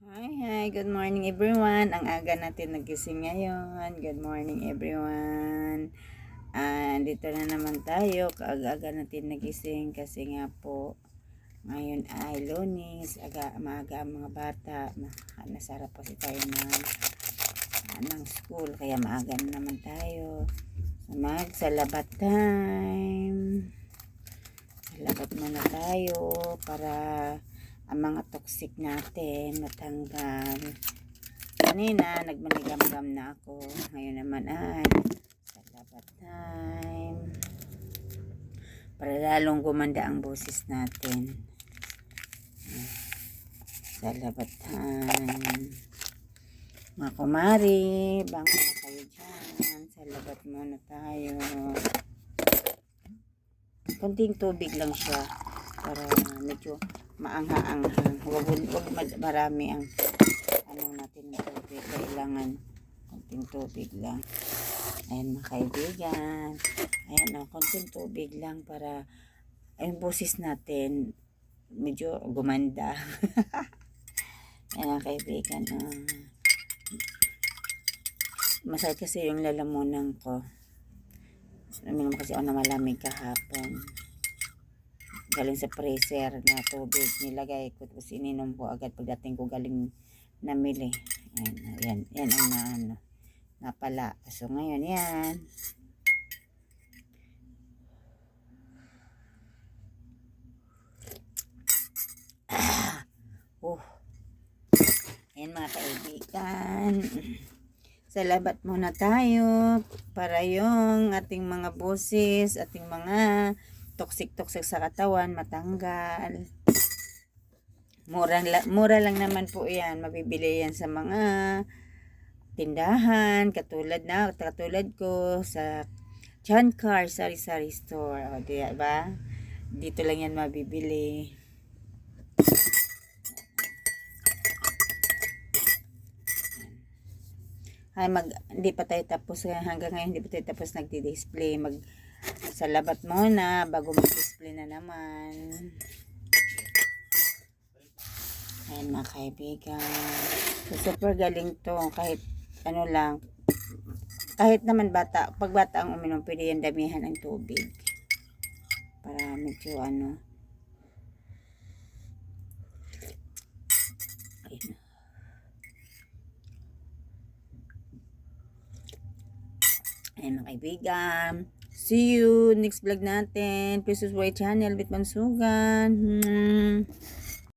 Hi, good morning everyone. Ang aga natin nagising ngayon. Good morning everyone. Dito na naman tayo. Kaaga-aga natin nagising kasi nga po ngayon ay Lunes. Maaga ang mga bata. Nasarap kasi tayo ng school. Kaya maaga na naman tayo. Magsalabat time. Salabat muna tayo para ang mga toxic natin matanggal. Kanina nagmanigam-gam na ako, ngayon naman ay salabat time para lalong gumanda ang boses natin. Salabat time, mga kumari, bango na kayo dyan, salabat muna tayo. Konting tubig lang siya para medyo maangha-anghang. Huwag marami ang natin ng tubig. Kailangan konting tubig lang. Ayan mga kaibigan. Ayan konting tubig lang para yung boses natin medyo gumanda. Ayan mga kaibigan. Masakit kasi yung lalamunan ko. Namin naman kasi ako na malamig kahapon. Galing sa freezer na tubig nilagay ko, tapos ininom ko agad pagdating ko galing namili. Yan ang napala. So ngayon yan. Yan mga kaibigan. Salabat muna tayo para yung ating mga boses, ating mga toxic sa katawan matanggal. Mura lang naman po yan. Mabibili yan sa mga tindahan katulad ko sa Chankar Sari-Sari Store. O diba? Dito lang yan mabibili. Hindi pa tayo tapos hanggang ngayon, hindi pa tayo tapos nagdi-display. Salabat muna bago mag-display na naman. Ayan mga kaibigan, so, super galing to. Kahit ano lang, kahit naman pag bata ang uminom, pwede yan damihan ng tubig para medyo Ayun. Ayan mga kaibigan, see you next vlog natin. Please subscribe channel Bitman Sugan.